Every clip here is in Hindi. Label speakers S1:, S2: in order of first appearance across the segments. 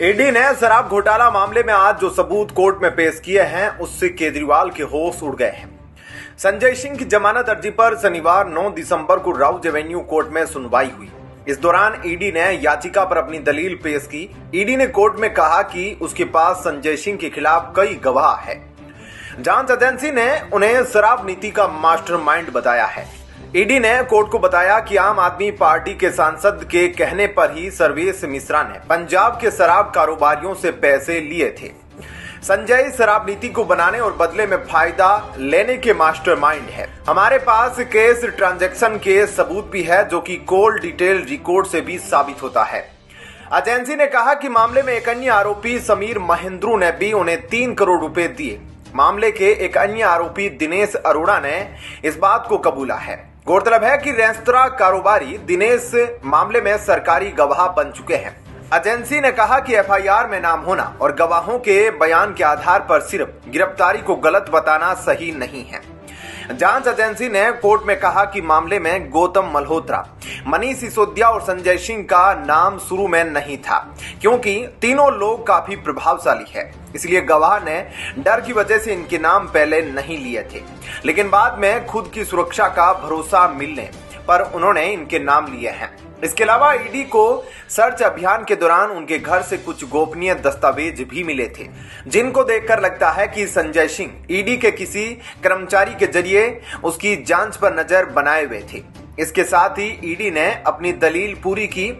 S1: ईडी ने शराब घोटाला मामले में आज जो सबूत कोर्ट में पेश किए हैं उससे केजरीवाल के होश उड़ गए हैं। संजय सिंह की जमानत अर्जी पर शनिवार 9 दिसंबर को राउज एवेन्यू कोर्ट में सुनवाई हुई। इस दौरान ईडी ने याचिका पर अपनी दलील पेश की। ईडी ने कोर्ट में कहा कि उसके पास संजय सिंह के खिलाफ कई गवाह है। जांच एजेंसी ने उन्हें शराब नीति का मास्टरमाइंड बताया है। ईडी ने कोर्ट को बताया कि आम आदमी पार्टी के सांसद के कहने पर ही सर्वेश मिश्रा ने पंजाब के शराब कारोबारियों से पैसे लिए थे। संजय शराब नीति को बनाने और बदले में फायदा लेने के मास्टरमाइंड है। हमारे पास केस ट्रांजैक्शन के सबूत भी है जो कि कॉल डिटेल रिकॉर्ड से भी साबित होता है। एजेंसी ने कहा कि मामले में एक अन्य आरोपी समीर महेंद्रू ने भी उन्हें 3 करोड़ रुपए दिए। मामले के एक अन्य आरोपी दिनेश अरोड़ा ने इस बात को कबूला है। गौरतलब है कि रेस्तरां कारोबारी दिनेश मामले में सरकारी गवाह बन चुके हैं। एजेंसी ने कहा कि एफआईआर में नाम होना और गवाहों के बयान के आधार पर सिर्फ गिरफ्तारी को गलत बताना सही नहीं है। जांच एजेंसी ने कोर्ट में कहा कि मामले में गौतम मल्होत्रा, मनीष सिसोदिया और संजय सिंह का नाम शुरू में नहीं था क्योंकि तीनों लोग काफी प्रभावशाली है, इसलिए गवाह ने डर की वजह से इनके नाम पहले नहीं लिए थे, लेकिन बाद में खुद की सुरक्षा का भरोसा मिलने पर उन्होंने इनके नाम लिए हैं। इसके अलावा ईडी को सर्च अभियान के दौरान उनके घर से कुछ गोपनीय दस्तावेज भी मिले थे, जिनको देखकर लगता है कि संजय सिंह ईडी के किसी कर्मचारी के जरिए उसकी जांच पर नजर बनाए हुए थे। इसके साथ ही ईडी ने अपनी दलील पूरी की।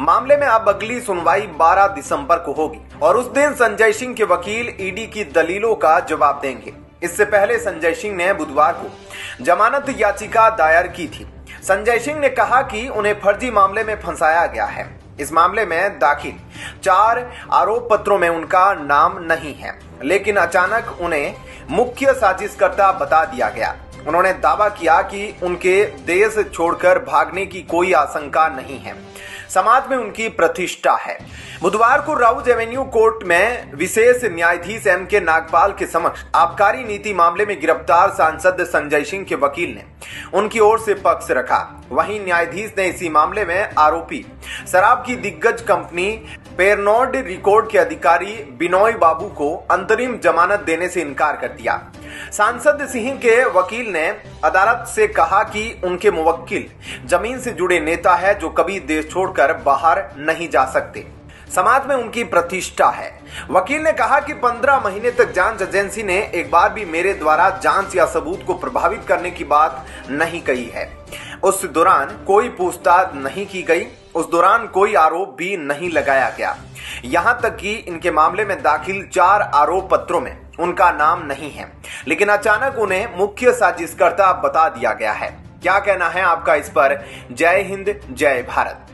S1: मामले में अब अगली सुनवाई 12 दिसंबर को होगी और उस दिन संजय सिंह के वकील ईडी की दलीलों का जवाब देंगे। इससे पहले संजय सिंह ने बुधवार को जमानत याचिका दायर की थी। संजय सिंह ने कहा कि उन्हें फर्जी मामले में फंसाया गया है। इस मामले में दाखिल 4 आरोप पत्रों में उनका नाम नहीं है, लेकिन अचानक उन्हें मुख्य साजिशकर्ता बता दिया गया। उन्होंने दावा किया कि उनके देश छोड़कर भागने की कोई आशंका नहीं है, समाज में उनकी प्रतिष्ठा है। बुधवार को राउज एवेन्यू कोर्ट में विशेष न्यायाधीश एम.के. नागपाल के समक्ष आबकारी नीति मामले में गिरफ्तार सांसद संजय सिंह के वकील ने उनकी ओर से पक्ष रखा। वहीं न्यायाधीश ने इसी मामले में आरोपी शराब की दिग्गज कंपनी पेरनोड रिकॉर्ड के अधिकारी बिनोय बाबू को अंतरिम जमानत देने से इनकार कर दिया। सांसद सिंह के वकील ने अदालत से कहा कि उनके मुवक्किल जमीन से जुड़े नेता है जो कभी देश छोड़कर बाहर नहीं जा सकते, समाज में उनकी प्रतिष्ठा है। वकील ने कहा कि 15 महीने तक जांच एजेंसी ने एक बार भी मेरे द्वारा जांच या सबूत को प्रभावित करने की बात नहीं कही है। उस दौरान कोई पूछताछ नहीं की गई, उस दौरान कोई आरोप भी नहीं लगाया गया। यहाँ तक कि इनके मामले में दाखिल 4 आरोप पत्रों में उनका नाम नहीं है, लेकिन अचानक उन्हें मुख्य साजिशकर्ता बता दिया गया है। क्या कहना है आपका इस पर? जय हिंद, जय भारत।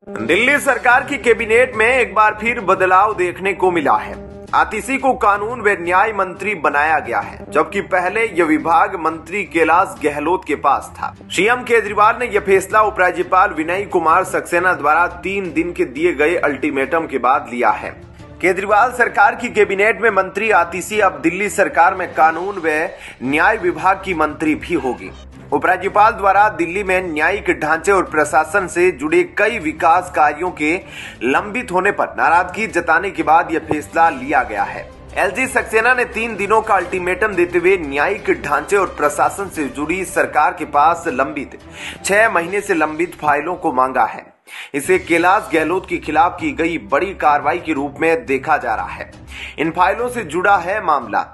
S1: दिल्ली सरकार की कैबिनेट में एक बार फिर बदलाव देखने को मिला है। आतिशी को कानून व न्याय मंत्री बनाया गया है, जबकि पहले यह विभाग मंत्री कैलाश गहलोत के पास था। सीएम केजरीवाल ने यह फैसला उपराज्यपाल विनय कुमार सक्सेना द्वारा 3 दिन के दिए गए अल्टीमेटम के बाद लिया है। केजरीवाल सरकार की कैबिनेट में मंत्री आतिशी अब दिल्ली सरकार में कानून व न्याय विभाग की मंत्री भी होगी। उपराज्यपाल द्वारा दिल्ली में न्यायिक ढांचे और प्रशासन से जुड़े कई विकास कार्यों के लंबित होने पर नाराजगी जताने के बाद यह फैसला लिया गया है। एलजी सक्सेना ने 3 दिनों का अल्टीमेटम देते हुए न्यायिक ढांचे और प्रशासन से जुड़ी सरकार के पास लंबित 6 महीने से लंबित फाइलों को मांगा है। इसे कैलाश गहलोत के खिलाफ की गई बड़ी कार्रवाई के रूप में देखा जा रहा है। इन फाइलों से जुड़ा है मामला।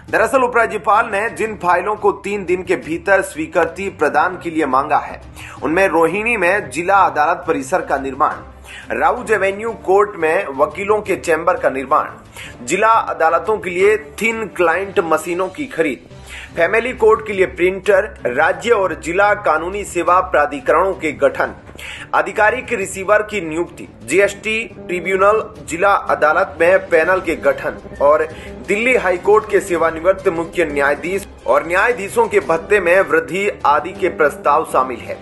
S1: दरअसल उपराज्यपाल ने जिन फाइलों को 3 दिन के भीतर स्वीकृति प्रदान के लिए मांगा है, उनमें रोहिणी में जिला अदालत परिसर का निर्माण, राउज एवेन्यू कोर्ट में वकीलों के चैम्बर का निर्माण, जिला अदालतों के लिए थिन क्लाइंट मशीनों की खरीद, फैमिली कोर्ट के लिए प्रिंटर, राज्य और जिला कानूनी सेवा प्राधिकरणों के गठन, आधिकारिक रिसीवर की नियुक्ति, जीएसटी ट्रिब्यूनल, जिला अदालत में पैनल के गठन और दिल्ली हाईकोर्ट के सेवानिवृत्त मुख्य न्यायाधीश और न्यायाधीशों के भत्ते में वृद्धि आदि के प्रस्ताव शामिल है।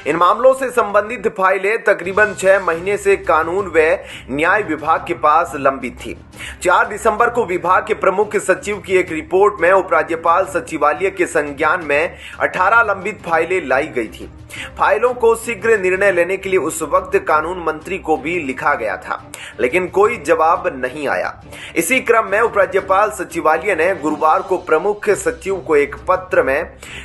S1: इन मामलों से संबंधित फाइलें तकरीबन 6 महीने से कानून व न्याय विभाग के पास लंबित थी। 4 दिसंबर को विभाग के प्रमुख सचिव की एक रिपोर्ट में उपराज्यपाल सचिवालय के संज्ञान में 18 लंबित फाइलें लाई गई थी। फाइलों को शीघ्र निर्णय लेने के लिए उस वक्त कानून मंत्री को भी लिखा गया था, लेकिन कोई जवाब नहीं आया। इसी क्रम में उपराज्यपाल सचिवालय ने गुरुवार को प्रमुख सचिव को एक पत्र में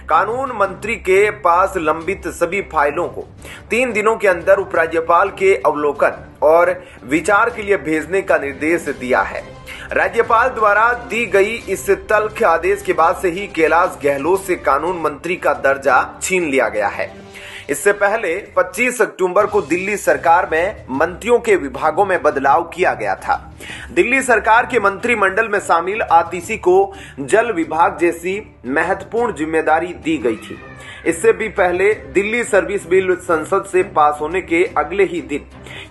S1: कानून मंत्री के पास लंबित सभी फाइलों को 3 दिनों के अंदर उपराज्यपाल के अवलोकन और विचार के लिए भेजने का निर्देश दिया है। राज्यपाल द्वारा दी गई इस तल्ख आदेश के बाद से ही कैलाश गहलोत से कानून मंत्री का दर्जा छीन लिया गया है। इससे पहले 25 अक्टूबर को दिल्ली सरकार में मंत्रियों के विभागों में बदलाव किया गया था। दिल्ली सरकार के मंत्रिमंडल में शामिल आतिशी को जल विभाग जैसी महत्वपूर्ण जिम्मेदारी दी गई थी। इससे भी पहले दिल्ली सर्विस बिल संसद से पास होने के अगले ही दिन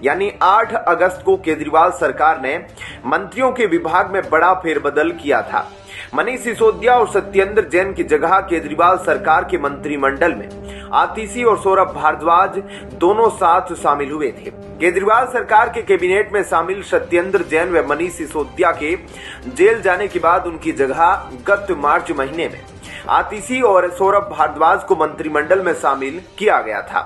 S1: यानी 8 अगस्त को केजरीवाल सरकार ने मंत्रियों के विभाग में बड़ा फेरबदल किया था। मनीष सिसोदिया और सत्येंद्र जैन की जगह केजरीवाल सरकार के मंत्रिमंडल में आतिशी और सौरभ भारद्वाज दोनों साथ शामिल हुए थे। केजरीवाल सरकार के कैबिनेट में शामिल सत्येंद्र जैन व मनीष सिसोदिया के जेल जाने के बाद उनकी जगह गत मार्च महीने में आतिशी और सौरभ भारद्वाज को मंत्रिमंडल में शामिल किया गया था।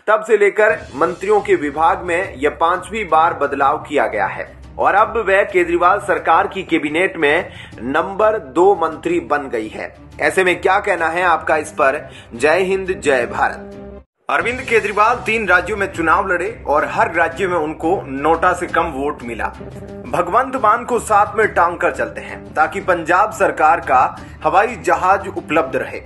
S1: तब से लेकर मंत्रियों के विभाग में यह 5वीं बार बदलाव किया गया है और अब वह केजरीवाल सरकार की कैबिनेट में नंबर 2 मंत्री बन गई है। ऐसे में क्या कहना है आपका इस पर? जय हिंद, जय भारत। अरविंद केजरीवाल 3 राज्यों में चुनाव लड़े और हर राज्य में उनको नोटा से कम वोट मिला। भगवंत मान को साथ में टांग कर चलते हैं ताकि पंजाब सरकार का हवाई जहाज उपलब्ध रहे।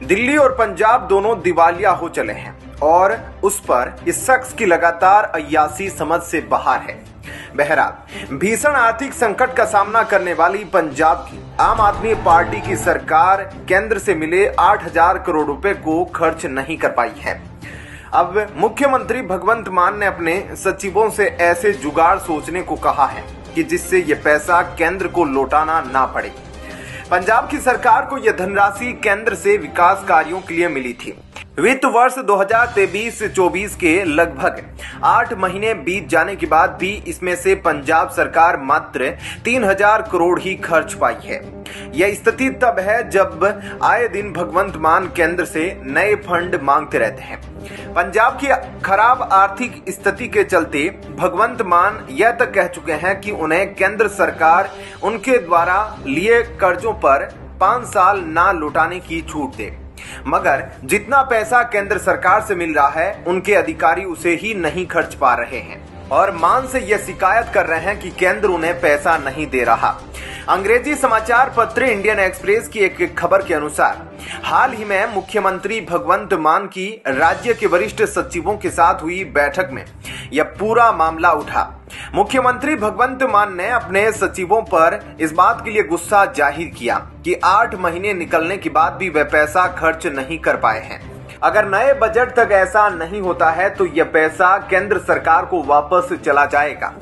S1: दिल्ली और पंजाब दोनों दिवालिया हो चले हैं और उस पर इस शख्स की लगातार अय्यासी समझ से बाहर है। बहरहाल भीषण आर्थिक संकट का सामना करने वाली पंजाब की आम आदमी पार्टी की सरकार केंद्र से मिले 8,000 करोड़ रुपए को खर्च नहीं कर पाई है। अब मुख्यमंत्री भगवंत मान ने अपने सचिवों से ऐसे जुगाड़ सोचने को कहा है कि जिससे ये पैसा केंद्र को लौटाना ना पड़े। पंजाब की सरकार को यह धनराशि केंद्र से विकास कार्यों के लिए मिली थी। वित्त वर्ष 2023-24 के लगभग 8 महीने बीत जाने के बाद भी इसमें से पंजाब सरकार मात्र 3,000 करोड़ ही खर्च पाई है। यह स्थिति तब है जब आए दिन भगवंत मान केंद्र से नए फंड मांगते रहते हैं। पंजाब की खराब आर्थिक स्थिति के चलते भगवंत मान यह तक कह चुके हैं कि उन्हें केंद्र सरकार उनके द्वारा लिए कर्जों पर 5 साल ना लौटाने की छूट दे, मगर जितना पैसा केंद्र सरकार से मिल रहा है उनके अधिकारी उसे ही नहीं खर्च पा रहे हैं और मान से यह शिकायत कर रहे हैं कि केंद्र उन्हें पैसा नहीं दे रहा। अंग्रेजी समाचार पत्र इंडियन एक्सप्रेस की एक खबर के अनुसार हाल ही में मुख्यमंत्री भगवंत मान की राज्य के वरिष्ठ सचिवों के साथ हुई बैठक में यह पूरा मामला उठा। मुख्यमंत्री भगवंत मान ने अपने सचिवों पर इस बात के लिए गुस्सा जाहिर किया कि 8 महीने निकलने के बाद भी वे पैसा खर्च नहीं कर पाए हैं। अगर नए बजट तक ऐसा नहीं होता है तो यह पैसा केंद्र सरकार को वापस चला जाएगा।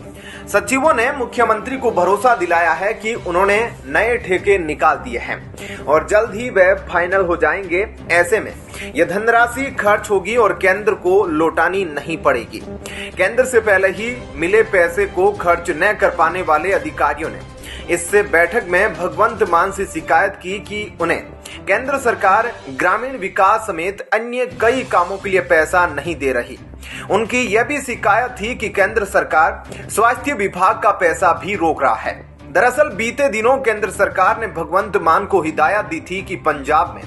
S1: सचिवों ने मुख्यमंत्री को भरोसा दिलाया है कि उन्होंने नए ठेके निकाल दिए हैं और जल्द ही वे फाइनल हो जाएंगे। ऐसे में यह धनराशि खर्च होगी और केंद्र को लौटानी नहीं पड़ेगी। केंद्र से पहले ही मिले पैसे को खर्च न कर पाने वाले अधिकारियों ने इससे बैठक में भगवंत मान से शिकायत की कि उन्हें केंद्र सरकार ग्रामीण विकास समेत अन्य कई कामों के लिए पैसा नहीं दे रही। उनकी यह भी शिकायत थी कि केंद्र सरकार स्वास्थ्य विभाग का पैसा भी रोक रहा है। दरअसल बीते दिनों केंद्र सरकार ने भगवंत मान को हिदायत दी थी कि पंजाब में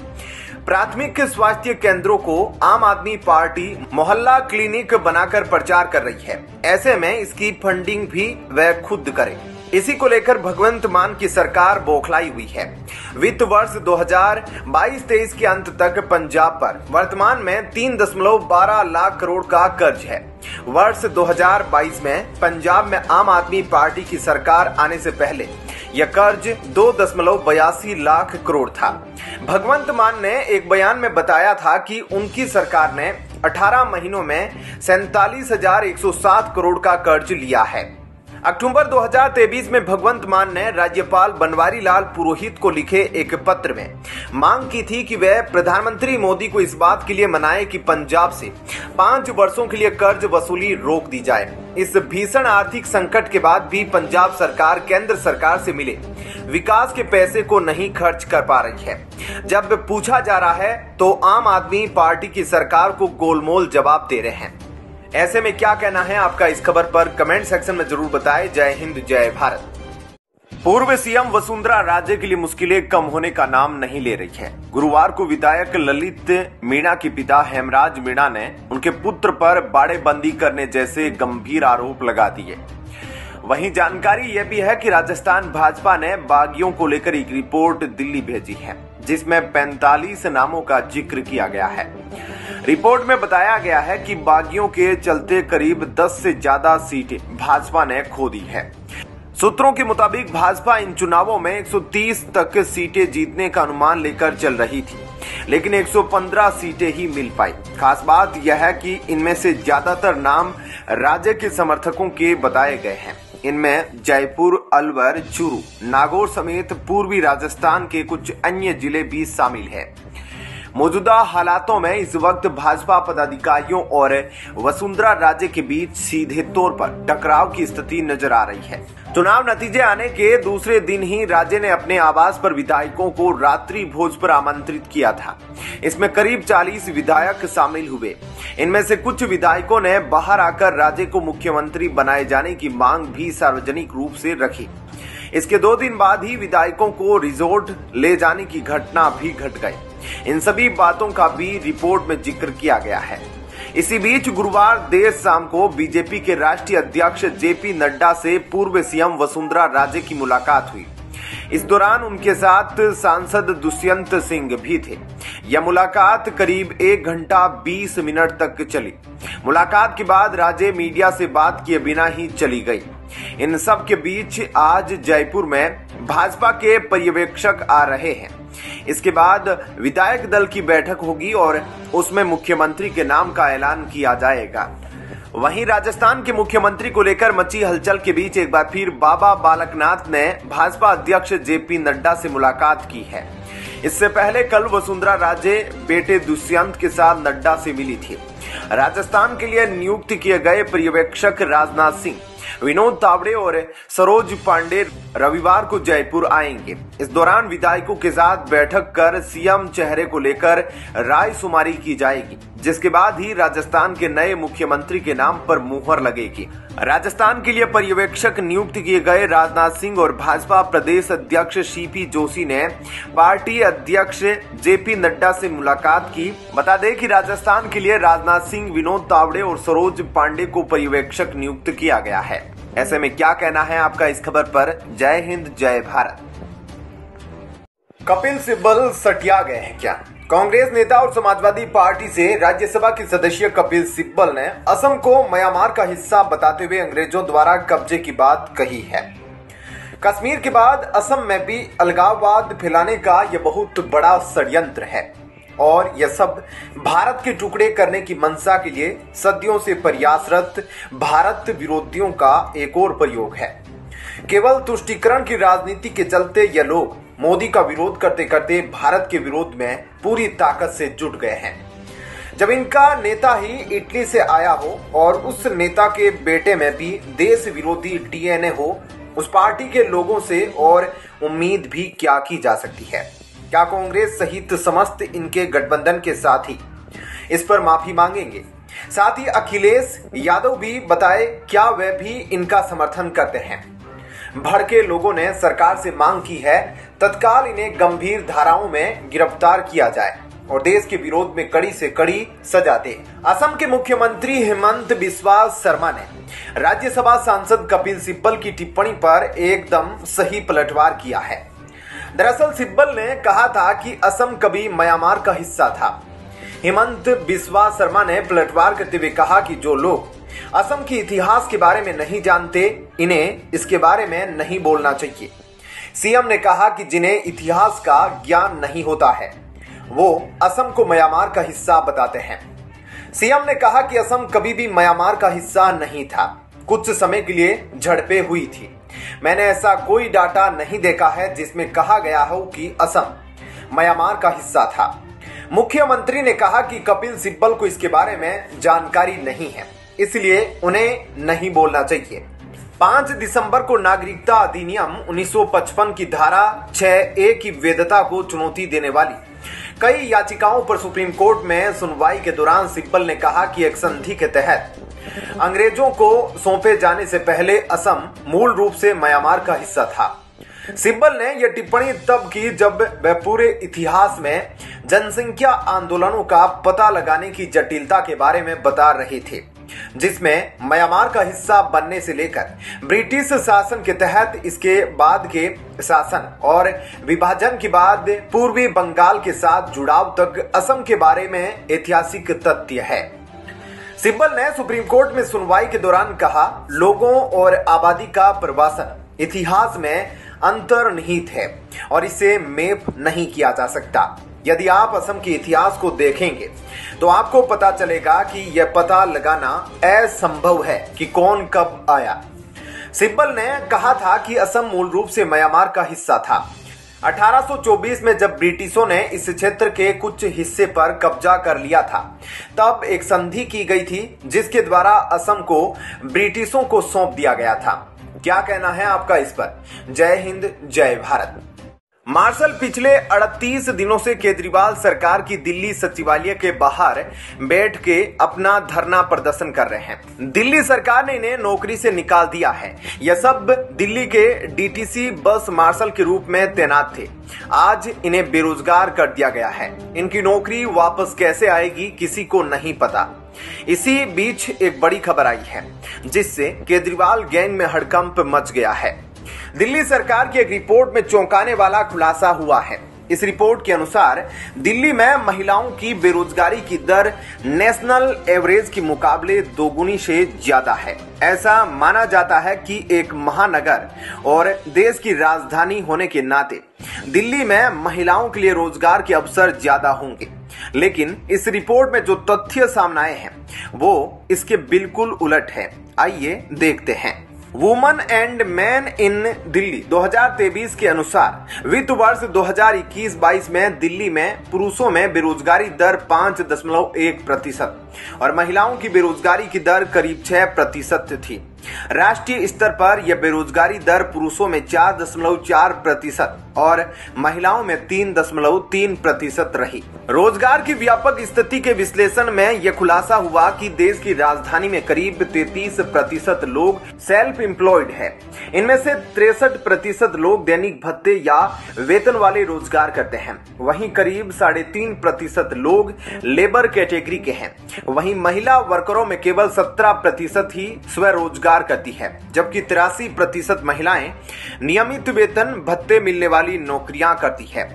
S1: प्राथमिक स्वास्थ्य केंद्रों को आम आदमी पार्टी मोहल्ला क्लिनिक बनाकर प्रचार कर रही है। ऐसे में इसकी फंडिंग भी वह खुद करे। इसी को लेकर भगवंत मान की सरकार बौखलाई हुई है। वित्त वर्ष 2022-23 के अंत तक पंजाब पर वर्तमान में 3.12 लाख करोड़ का कर्ज है। वर्ष 2022 में पंजाब में आम आदमी पार्टी की सरकार आने से पहले यह कर्ज 2.82 लाख करोड़ था। भगवंत मान ने एक बयान में बताया था कि उनकी सरकार ने 18 महीनों में 47,107 करोड़ का कर्ज लिया है। अक्टूबर 2023 में भगवंत मान ने राज्यपाल बनवारी लाल पुरोहित को लिखे एक पत्र में मांग की थी कि वह प्रधानमंत्री मोदी को इस बात के लिए मनाए कि पंजाब से 5 वर्षों के लिए कर्ज वसूली रोक दी जाए। इस भीषण आर्थिक संकट के बाद भी पंजाब सरकार केंद्र सरकार से मिले विकास के पैसे को नहीं खर्च कर पा रही है। जब पूछा जा रहा है तो आम आदमी पार्टी की सरकार को गोलमोल जवाब दे रहे हैं। ऐसे में क्या कहना है आपका इस खबर पर कमेंट सेक्शन में जरूर बताएं। जय हिंद, जय भारत। पूर्व सीएम वसुंधरा राजे के लिए मुश्किलें कम होने का नाम नहीं ले रही है। गुरुवार को विधायक ललित मीणा के पिता हेमराज मीणा ने उनके पुत्र पर बाड़ेबंदी करने जैसे गंभीर आरोप लगा दिए। वहीं जानकारी यह भी है कि राजस्थान भाजपा ने बागियों को लेकर एक रिपोर्ट दिल्ली भेजी है, जिसमें 45 नामों का जिक्र किया गया है। रिपोर्ट में बताया गया है कि बागियों के चलते करीब 10 से ज्यादा सीटें भाजपा ने खो दी है। सूत्रों के मुताबिक भाजपा इन चुनावों में 130 तक सीटें जीतने का अनुमान लेकर चल रही थी, लेकिन 115 सीटें ही मिल पाई। खास बात यह है कि इनमें से ज्यादातर नाम राज्य के समर्थकों के बताए गए हैं। इनमें जयपुर, अलवर, चूरू, नागौर समेत पूर्वी राजस्थान के कुछ अन्य जिले भी शामिल हैं। मौजूदा हालातों में इस वक्त भाजपा पदाधिकारियों और वसुंधरा राजे के बीच सीधे तौर पर टकराव की स्थिति नजर आ रही है। चुनाव नतीजे आने के दूसरे दिन ही राजे ने अपने आवास पर विधायकों को रात्रि भोज पर आमंत्रित किया था। इसमें करीब 40 विधायक शामिल हुए। इनमें से कुछ विधायकों ने बाहर आकर राजे को मुख्यमंत्री बनाए जाने की मांग भी सार्वजनिक रूप से रखी। इसके 2 दिन बाद ही विधायकों को रिजॉर्ट ले जाने की घटना भी घट गई। इन सभी बातों का भी रिपोर्ट में जिक्र किया गया है। इसी बीच गुरुवार देर शाम को बीजेपी के राष्ट्रीय अध्यक्ष जेपी नड्डा से पूर्व सीएम वसुंधरा राजे की मुलाकात हुई। इस दौरान उनके साथ सांसद दुष्यंत सिंह भी थे। यह मुलाकात करीब 1 घंटा 20 मिनट तक चली। मुलाकात के बाद राजे मीडिया से बात किए बिना ही चली गई। इन सब के बीच आज जयपुर में भाजपा के पर्यवेक्षक आ रहे हैं। इसके बाद विधायक दल की बैठक होगी और उसमें मुख्यमंत्री के नाम का ऐलान किया जाएगा। वहीं राजस्थान के मुख्यमंत्री को लेकर मची हलचल के बीच एक बार फिर बाबा बालकनाथ ने भाजपा अध्यक्ष जेपी नड्डा से मुलाकात की है। इससे पहले कल वसुंधरा राजे बेटे दुष्यंत के साथ नड्डा से मिली थी। राजस्थान के लिए नियुक्त किए गए पर्यवेक्षक राजनाथ सिंह, विनोद तावड़े और सरोज पांडे रविवार को जयपुर आएंगे। इस दौरान विधायकों के साथ बैठक कर सीएम चेहरे को लेकर राय शुमारी की जाएगी, जिसके बाद ही राजस्थान के नए मुख्यमंत्री के नाम पर मुहर लगेगी। राजस्थान के लिए पर्यवेक्षक नियुक्त किए गए राजनाथ सिंह और भाजपा प्रदेश अध्यक्ष सीपी जोशी ने पार्टी अध्यक्ष जेपी नड्डा से मुलाकात की। बता दें कि राजस्थान के लिए राजनाथ सिंह, विनोद तावड़े और सरोज पांडे को पर्यवेक्षक नियुक्त किया गया है। ऐसे में क्या कहना है आपका इस खबर पर? जय हिंद, जय भारत। कपिल सिब्बल सटिया गए हैं क्या? कांग्रेस नेता और समाजवादी पार्टी से राज्यसभा के सदस्य कपिल सिब्बल ने असम को म्यांमार का हिस्सा बताते हुए अंग्रेजों द्वारा कब्जे की बात कही है। कश्मीर के बाद असम में भी अलगाववाद फैलाने का यह बहुत बड़ा षड्यंत्र है और यह सब भारत के टुकड़े करने की मंशा के लिए सदियों से प्रयासरत भारत विरोधियों का एक और प्रयोग है। केवल तुष्टीकरण की राजनीति के चलते ये लोग मोदी का विरोध करते करते भारत के विरोध में पूरी ताकत से जुट गए हैं। जब इनका नेता ही इटली से आया हो और उस नेता के बेटे में भी देश विरोधी डीएनए हो, उस पार्टी के लोगों से और उम्मीद भी क्या की जा सकती है? क्या कांग्रेस सहित समस्त इनके गठबंधन के साथी इस पर माफी मांगेंगे? साथ ही अखिलेश यादव भी बताए क्या वे भी इनका समर्थन करते हैं? भड़के लोगों ने सरकार से मांग की है तत्काल इन्हें गंभीर धाराओं में गिरफ्तार किया जाए और देश के विरोध में कड़ी से कड़ी सजा दे। असम के मुख्यमंत्री हेमंत बिस्वा शर्मा ने राज्यसभा सांसद कपिल सिब्बल की टिप्पणी पर एकदम सही पलटवार किया है। दरअसल सिब्बल ने कहा था कि असम कभी म्यांमार का हिस्सा था। हेमंत बिस्वा शर्मा ने पलटवार करते हुए कहा कि जो लोग असम के इतिहास के बारे में नहीं जानते, इन्हें इसके बारे में नहीं बोलना चाहिए। सीएम ने कहा कि जिन्हें इतिहास का ज्ञान नहीं होता है वो असम को म्यांमार का हिस्सा बताते हैं। सीएम ने कहा कि असम कभी भी म्यांमार का हिस्सा नहीं था। कुछ समय के लिए झड़पें हुई थी। मैंने ऐसा कोई डाटा नहीं देखा है जिसमें कहा गया हो कि असम म्यांमार का हिस्सा था। मुख्यमंत्री ने कहा कि कपिल सिब्बल को इसके बारे में जानकारी नहीं है, इसलिए उन्हें नहीं बोलना चाहिए। 5 दिसंबर को नागरिकता अधिनियम 1955 की धारा 6A की वैधता को चुनौती देने वाली कई याचिकाओं पर सुप्रीम कोर्ट में सुनवाई के दौरान सिब्बल ने कहा कि एक संधि के तहत अंग्रेजों को सौंपे जाने से पहले असम मूल रूप से म्यांमार का हिस्सा था। सिब्बल ने यह टिप्पणी तब की जब वह पूरे इतिहास में जनसंख्या आंदोलनों का पता लगाने की जटिलता के बारे में बता रहे थे, जिसमें म्यांमार का हिस्सा बनने से लेकर ब्रिटिश शासन के तहत इसके बाद के शासन और विभाजन के बाद पूर्वी बंगाल के साथ जुड़ाव तक असम के बारे में ऐतिहासिक तथ्य है। सिब्बल ने सुप्रीम कोर्ट में सुनवाई के दौरान कहा, लोगों और आबादी का प्रवासन इतिहास में अंतर्निहित है और इसे मैप नहीं किया जा सकता। यदि आप असम के इतिहास को देखेंगे तो आपको पता चलेगा कि यह पता लगाना असंभव है कि कौन कब आया। सिब्बल ने कहा था कि असम मूल रूप से म्यांमार का हिस्सा था। 1824 में जब ब्रिटिशों ने इस क्षेत्र के कुछ हिस्से पर कब्जा कर लिया था, तब एक संधि की गई थी जिसके द्वारा असम को ब्रिटिशों को सौंप दिया गया था। क्या कहना है आपका इस पर? जय हिंद, जय भारत। मार्शल पिछले 38 दिनों से केजरीवाल सरकार की दिल्ली सचिवालय के बाहर बैठ के अपना धरना प्रदर्शन कर रहे हैं। दिल्ली सरकार ने इन्हें नौकरी से निकाल दिया है। यह सब दिल्ली के डीटीसी बस मार्शल के रूप में तैनात थे। आज इन्हें बेरोजगार कर दिया गया है। इनकी नौकरी वापस कैसे आएगी किसी को नहीं पता। इसी बीच एक बड़ी खबर आई है जिससे केजरीवाल गैंग में हड़कंप मच गया है। दिल्ली सरकार की एक रिपोर्ट में चौंकाने वाला खुलासा हुआ है। इस रिपोर्ट के अनुसार दिल्ली में महिलाओं की बेरोजगारी की दर नेशनल एवरेज के मुकाबले दोगुनी से ज्यादा है। ऐसा माना जाता है कि एक महानगर और देश की राजधानी होने के नाते दिल्ली में महिलाओं के लिए रोजगार के अवसर ज्यादा होंगे, लेकिन इस रिपोर्ट में जो तथ्य सामने आए हैं वो इसके बिल्कुल उलट है। आइए देखते हैं। Woman and man in Delhi 2023 के अनुसार वित्त वर्ष 2021-22 में दिल्ली में पुरुषों में बेरोजगारी दर 5.1% और महिलाओं की बेरोजगारी की दर करीब 6% थी। राष्ट्रीय स्तर पर यह बेरोजगारी दर पुरुषों में 4.4% और महिलाओं में 3.3% रही। रोजगार की व्यापक स्थिति के विश्लेषण में यह खुलासा हुआ कि देश की राजधानी में करीब 33% लोग सेल्फ एम्प्लॉयड है। इनमें से 63% लोग दैनिक भत्ते या वेतन वाले रोजगार करते हैं। वहीं करीब 3.5% लोग लेबर कैटेगरी के हैं। वहीं महिला वर्करों में केवल 17% ही स्वरोजगार करती है, जबकि 83% महिलाएं नियमित वेतन भत्ते मिलने वाली नौकरियां करती है।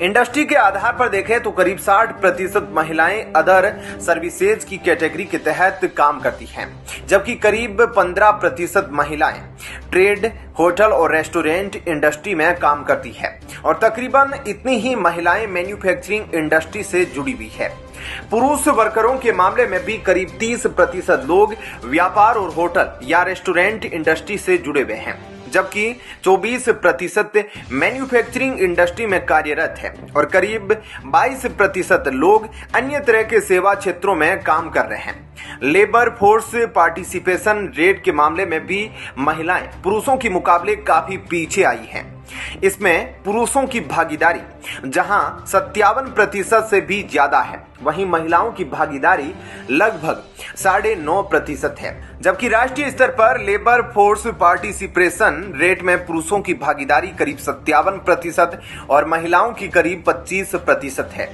S1: इंडस्ट्री के आधार पर देखें तो करीब 60% महिलाएं अदर सर्विसेज की कैटेगरी के तहत काम करती हैं, जबकि करीब 15% महिलाएं ट्रेड, होटल और रेस्टोरेंट इंडस्ट्री में काम करती है और तकरीबन इतनी ही महिलाएं मैन्युफैक्चरिंग इंडस्ट्री से जुड़ी हुई है। पुरुष वर्करों के मामले में भी करीब 30% लोग व्यापार और होटल या रेस्टोरेंट इंडस्ट्री से जुड़े हुए हैं, जबकि 24% मैन्युफैक्चरिंग इंडस्ट्री में कार्यरत है और करीब 22% लोग अन्य तरह के सेवा क्षेत्रों में काम कर रहे हैं। लेबर फोर्स पार्टिसिपेशन रेट के मामले में भी महिलाएं पुरुषों के मुकाबले काफी पीछे आई हैं। इसमें पुरुषों की भागीदारी जहां 57% से भी ज्यादा है, वहीं महिलाओं की भागीदारी लगभग 9.5% है। जबकि राष्ट्रीय स्तर पर लेबर फोर्स पार्टिसिपेशन रेट में पुरुषों की भागीदारी करीब 57% और महिलाओं की करीब 25% है।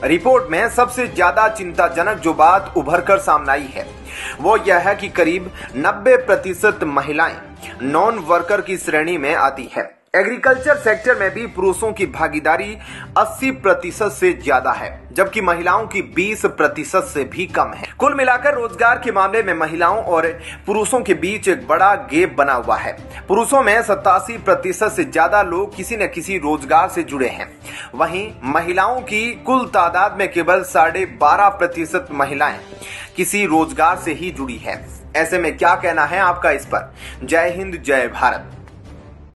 S1: रिपोर्ट में सबसे ज्यादा चिंताजनक जो बात उभर कर सामने आई है वो यह है कि करीब 90% महिलाएं नॉन वर्कर की श्रेणी में आती है। एग्रीकल्चर सेक्टर में भी पुरुषों की भागीदारी 80% से ज्यादा है, जबकि महिलाओं की 20% से भी कम है। कुल मिलाकर रोजगार के मामले में महिलाओं और पुरुषों के बीच एक बड़ा गैप बना हुआ है। पुरुषों में 87% से ज्यादा लोग किसी न किसी रोजगार से जुड़े हैं, वहीं महिलाओं की कुल तादाद में केवल 12.5% महिलाएं किसी रोजगार से ही जुड़ी है। ऐसे में क्या कहना है आपका इस पर? जय हिंद, जय भारत।